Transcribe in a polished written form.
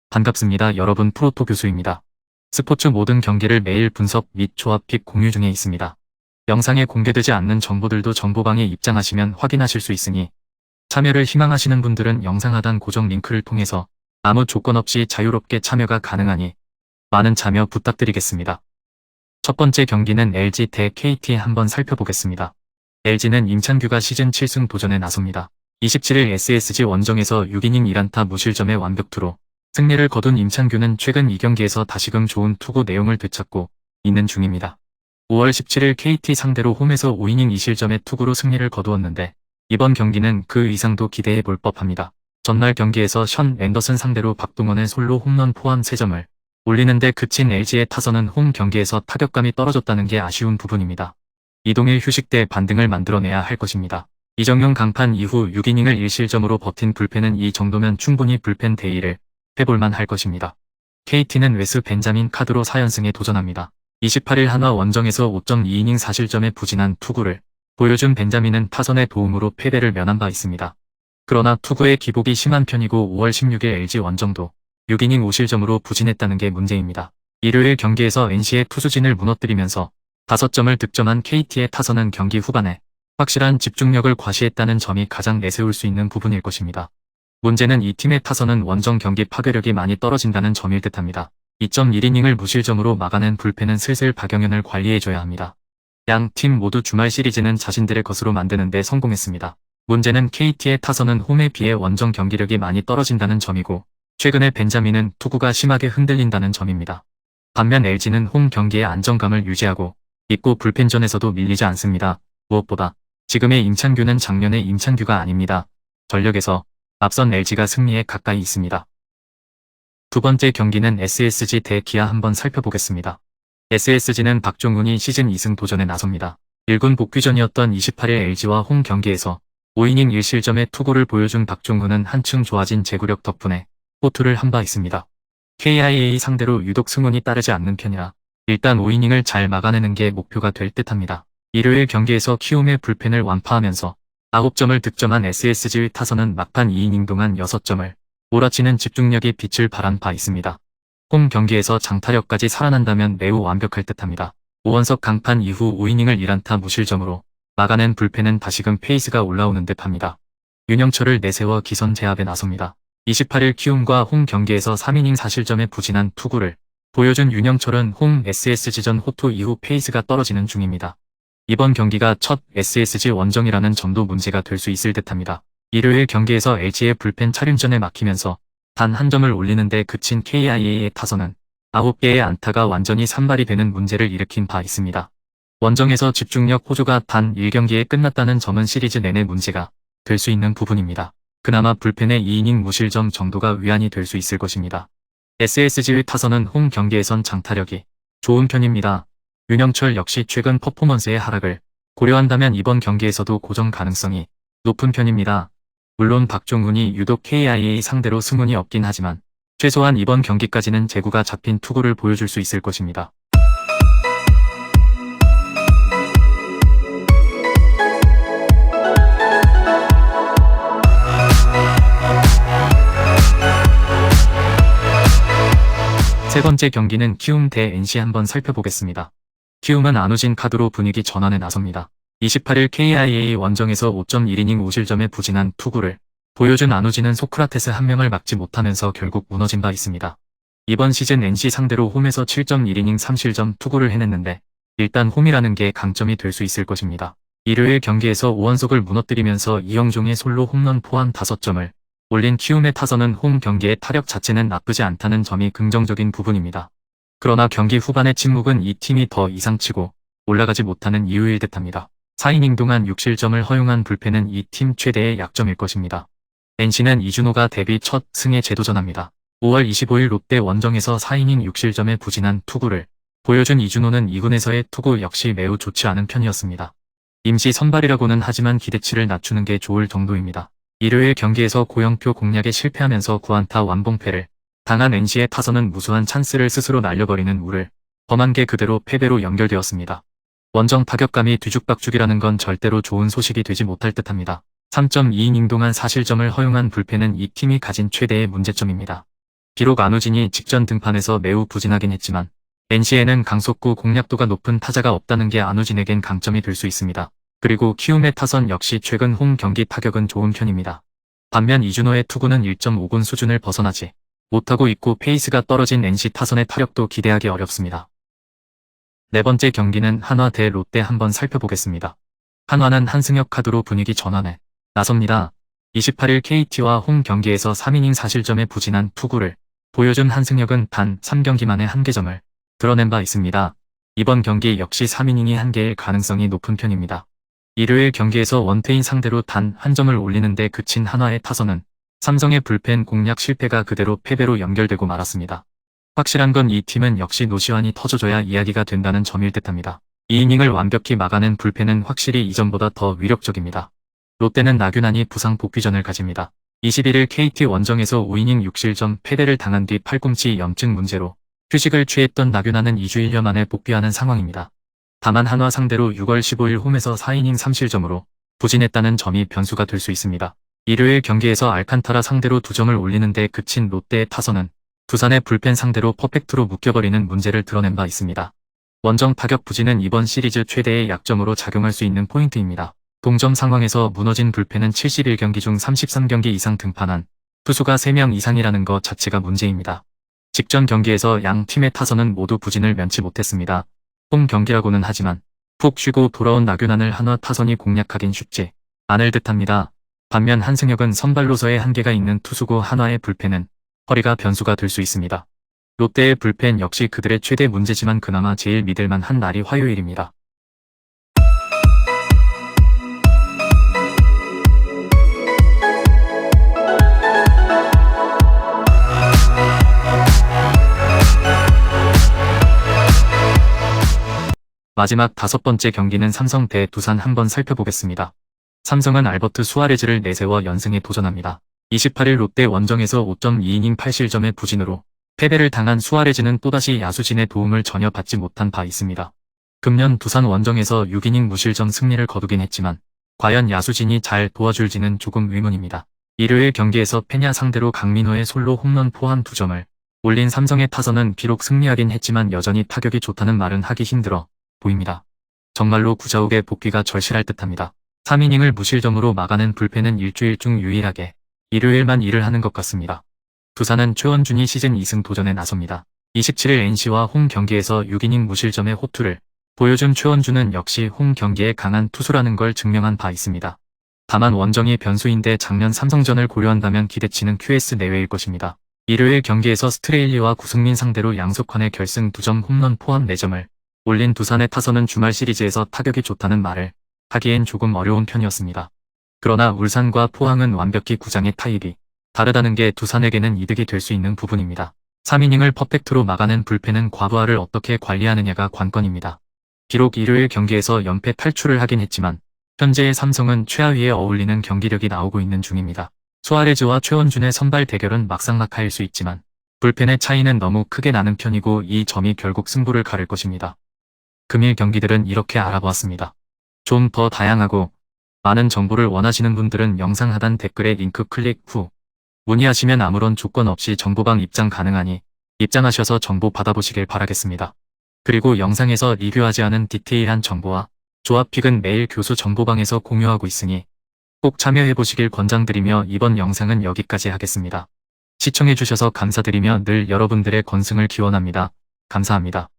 반갑습니다. 여러분, 프로토 교수입니다. 스포츠 모든 경기를 매일 분석 및 조합 픽 공유 중에 있습니다. 영상에 공개되지 않는 정보들도 정보방에 입장하시면 확인하실 수 있으니 참여를 희망하시는 분들은 영상 하단 고정 링크를 통해서 아무 조건 없이 자유롭게 참여가 가능하니 많은 참여 부탁드리겠습니다. 첫 번째 경기는 LG 대 KT 한번 살펴보겠습니다. LG는 임찬규가 시즌 7승 도전에 나섭니다. 27일 SSG 원정에서 6이닝 1안타 무실점의 완벽투로 승리를 거둔 임찬규는 최근 2경기에서 다시금 좋은 투구 내용을 되찾고 있는 중입니다. 5월 17일 KT 상대로 홈에서 5이닝 2실점의 투구로 승리를 거두었는데 이번 경기는 그 이상도 기대해 볼 법합니다. 전날 경기에서 션 앤더슨 상대로 박동원의 솔로 홈런 포함 3점을 올리는데 그친 LG의 타선은 홈 경기에서 타격감이 떨어졌다는 게 아쉬운 부분입니다. 이동일 휴식 때 반등을 만들어내야 할 것입니다. 이정용 강판 이후 6이닝을 1실점으로 버틴 불펜은 이 정도면 충분히 불펜 대의를 해볼만 할 것입니다. KT는 웨스 벤자민 카드로 4연승에 도전합니다. 28일 한화 원정에서 5.2이닝 4실점의 부진한 투구를 보여준 벤자민은 타선의 도움으로 패배를 면한 바 있습니다. 그러나 투구의 기복이 심한 편이고 5월 16일 LG 원정도 6이닝 5실점으로 부진했다는 게 문제입니다. 일요일 경기에서 NC의 투수진을 무너뜨리면서 5점을 득점한 KT의 타선은 경기 후반에 확실한 집중력을 과시했다는 점이 가장 내세울 수 있는 부분일 것입니다. 문제는 이 팀의 타선은 원정 경기 파괴력이 많이 떨어진다는 점일 듯합니다. 2.1이닝을 무실점으로 막아낸 불펜은 슬슬 박영현을 관리해줘야 합니다. 양 팀 모두 주말 시리즈는 자신들의 것으로 만드는 데 성공했습니다. 문제는 KT의 타선은 홈에 비해 원정 경기력이 많이 떨어진다는 점이고 최근에 벤자민은 투구가 심하게 흔들린다는 점입니다. 반면 LG는 홈 경기의 안정감을 유지하고 있고 불펜전에서도 밀리지 않습니다. 무엇보다 지금의 임찬규는 작년의 임찬규가 아닙니다. 전력에서 앞선 LG가 승리에 가까이 있습니다. 두 번째 경기는 SSG 대 기아 한번 살펴보겠습니다. SSG는 박종훈이 시즌 2승 도전에 나섭니다. 1군 복귀전이었던 28일 LG와 홈 경기에서 5이닝 1실점의 투구를 보여준 박종훈은 한층 좋아진 제구력 덕분에 호투를 한 바 있습니다. KIA 상대로 유독 승운이 따르지 않는 편이라 일단 5이닝을 잘 막아내는 게 목표가 될 듯합니다. 일요일 경기에서 키움의 불펜을 완파하면서 9점을 득점한 SSG의 타선은 막판 2이닝 동안 6점을 몰아치는 집중력이 빛을 발한 바 있습니다. 홈 경기에서 장타력까지 살아난다면 매우 완벽할 듯합니다. 오원석 강판 이후 5이닝을 1안타 무실점으로 막아낸 불펜은 다시금 페이스가 올라오는 듯합니다. 윤영철을 내세워 기선 제압에 나섭니다. 28일 키움과 홈 경기에서 3이닝 4실점의 부진한 투구를 보여준 윤영철은 홈 SSG전 호투 이후 페이스가 떨어지는 중입니다. 이번 경기가 첫 SSG 원정이라는 점도 문제가 될 수 있을 듯합니다. 일요일 경기에서 LG의 불펜 차륜전에 막히면서 단 한 점을 올리는데 그친 KIA의 타선은 9개의 안타가 완전히 산발이 되는 문제를 일으킨 바 있습니다. 원정에서 집중력 호조가 단 1경기에 끝났다는 점은 시리즈 내내 문제가 될 수 있는 부분입니다. 그나마 불펜의 2이닝 무실점 정도가 위안이 될 수 있을 것입니다. SSG의 타선은 홈 경기에선 장타력이 좋은 편입니다. 윤영철 역시 최근 퍼포먼스의 하락을 고려한다면 이번 경기에서도 고정 가능성이 높은 편입니다. 물론 박종훈이 유독 KIA 상대로 승운이 없긴 하지만 최소한 이번 경기까지는 제구가 잡힌 투구를 보여줄 수 있을 것입니다. 세 번째 경기는 키움 대 NC 한번 살펴보겠습니다. 키움은 안우진 카드로 분위기 전환에 나섭니다. 28일 KIA 원정에서 5.1이닝 5실점의 부진한 투구를 보여준 안우진은 소크라테스 한 명을 막지 못하면서 결국 무너진 바 있습니다. 이번 시즌 NC 상대로 홈에서 7.1이닝 3실점 투구를 해냈는데 일단 홈이라는 게 강점이 될 수 있을 것입니다. 일요일 경기에서 오원석을 무너뜨리면서 이영종의 솔로 홈런 포함 5점을 올린 키움의 타선은 홈 경기의 타력 자체는 나쁘지 않다는 점이 긍정적인 부분입니다. 그러나 경기 후반의 침묵은 이 팀이 더 이상치고 올라가지 못하는 이유일 듯합니다. 4이닝 동안 6실점을 허용한 불펜은 이 팀 최대의 약점일 것입니다. NC는 이준호가 데뷔 첫 승에 재도전합니다. 5월 25일 롯데 원정에서 4이닝 6실점의 부진한 투구를 보여준 이준호는 2군에서의 투구 역시 매우 좋지 않은 편이었습니다. 임시 선발이라고는 하지만 기대치를 낮추는 게 좋을 정도입니다. 일요일 경기에서 고영표 공략에 실패하면서 9안타 완봉패를 당한 NC의 타선은 무수한 찬스를 스스로 날려버리는 우를 범한 게 그대로 패배로 연결되었습니다. 원정 타격감이 뒤죽박죽이라는 건 절대로 좋은 소식이 되지 못할 듯합니다. 3.2이닝 동안 4실점을 허용한 불펜은 이 팀이 가진 최대의 문제점입니다. 비록 안우진이 직전 등판에서 매우 부진하긴 했지만 NC에는 강속구 공략도가 높은 타자가 없다는 게 안우진에겐 강점이 될 수 있습니다. 그리고 키움의 타선 역시 최근 홈 경기 타격은 좋은 편입니다. 반면 이준호의 투구는 1.5군 수준을 벗어나지 못하고 있고 페이스가 떨어진 NC 타선의 타력도 기대하기 어렵습니다. 네 번째 경기는 한화 대 롯데 한번 살펴보겠습니다. 한화는 한승혁 카드로 분위기 전환에 나섭니다. 28일 KT와 홈 경기에서 3이닝 4실점의 부진한 투구를 보여준 한승혁은 단 3경기 만에 1개점을 드러낸 바 있습니다. 이번 경기 역시 3이닝이 1개일 가능성이 높은 편입니다. 일요일 경기에서 원태인 상대로 단 1점을 올리는데 그친 한화의 타선은 삼성의 불펜 공략 실패가 그대로 패배로 연결되고 말았습니다. 확실한 건 이 팀은 역시 노시환이 터져줘야 이야기가 된다는 점일 듯합니다. 이 이닝을 완벽히 막아낸 불펜은 확실히 이전보다 더 위력적입니다. 롯데는 나균안이 부상 복귀전을 가집니다. 21일 KT 원정에서 5이닝 6실점 패배를 당한 뒤 팔꿈치 염증 문제로 휴식을 취했던 나균안은 2주 1여 만에 복귀하는 상황입니다. 다만 한화 상대로 6월 15일 홈에서 4이닝 3실점으로 부진했다는 점이 변수가 될 수 있습니다. 일요일 경기에서 알칸타라 상대로 2점을 올리는데 그친 롯데의 타선은 두산의 불펜 상대로 퍼펙트로 묶여버리는 문제를 드러낸 바 있습니다. 원정 타격 부진은 이번 시리즈 최대의 약점으로 작용할 수 있는 포인트입니다. 동점 상황에서 무너진 불펜은 71경기 중 33경기 이상 등판한 투수가 3명 이상이라는 것 자체가 문제입니다. 직전 경기에서 양 팀의 타선은 모두 부진을 면치 못했습니다. 홈 경기라고는 하지만 푹 쉬고 돌아온 나균안을 한화 타선이 공략하긴 쉽지 않을 듯합니다. 반면 한승혁은 선발로서의 한계가 있는 투수고 한화의 불펜은 허리가 변수가 될 수 있습니다. 롯데의 불펜 역시 그들의 최대 문제지만 그나마 제일 믿을만 한 날이 화요일입니다. 마지막 5번째 경기는 삼성 대 두산 한번 살펴보겠습니다. 삼성은 알버트 수아레즈를 내세워 연승에 도전합니다. 28일 롯데 원정에서 5.2이닝 8실점의 부진으로 패배를 당한 수아레즈는 또다시 야수진의 도움을 전혀 받지 못한 바 있습니다. 금년 두산 원정에서 6이닝 무실점 승리를 거두긴 했지만 과연 야수진이 잘 도와줄지는 조금 의문입니다. 일요일 경기에서 페냐 상대로 강민호의 솔로 홈런 포함 2점을 올린 삼성의 타선은 비록 승리하긴 했지만 여전히 타격이 좋다는 말은 하기 힘들어 보입니다. 정말로 구자욱의 복귀가 절실할 듯합니다. 3이닝을 무실점으로 막아낸 불펜은 일주일 중 유일하게 일요일만 일을 하는 것 같습니다. 두산은 최원준이 시즌 2승 도전에 나섭니다. 27일 NC와 홈 경기에서 6이닝 무실점의 호투를 보여준 최원준은 역시 홈 경기에 강한 투수라는 걸 증명한 바 있습니다. 다만 원정이 변수인데 작년 삼성전을 고려한다면 기대치는 QS 내외일 것입니다. 일요일 경기에서 스트레일리와 구승민 상대로 양석환의 결승 2점 홈런 포함 4점을 올린 두산의 타선은 주말 시리즈에서 타격이 좋다는 말을 하기엔 조금 어려운 편이었습니다. 그러나 울산과 포항은 완벽히 구장의 타입이 다르다는 게 두산에게는 이득이 될 수 있는 부분입니다. 3이닝을 퍼펙트로 막아낸 불펜은 과부하를 어떻게 관리하느냐가 관건입니다. 비록 일요일 경기에서 연패 탈출을 하긴 했지만 현재의 삼성은 최하위에 어울리는 경기력이 나오고 있는 중입니다. 수아레즈와 최원준의 선발 대결은 막상막하일 수 있지만 불펜의 차이는 너무 크게 나는 편이고 이 점이 결국 승부를 가를 것입니다. 금일 경기들은 이렇게 알아보았습니다. 좀 더 다양하고 많은 정보를 원하시는 분들은 영상 하단 댓글에 링크 클릭 후 문의하시면 아무런 조건 없이 정보방 입장 가능하니 입장하셔서 정보 받아보시길 바라겠습니다. 그리고 영상에서 리뷰하지 않은 디테일한 정보와 조합픽은 매일 교수 정보방에서 공유하고 있으니 꼭 참여해보시길 권장드리며 이번 영상은 여기까지 하겠습니다. 시청해주셔서 감사드리며 늘 여러분들의 건승을 기원합니다. 감사합니다.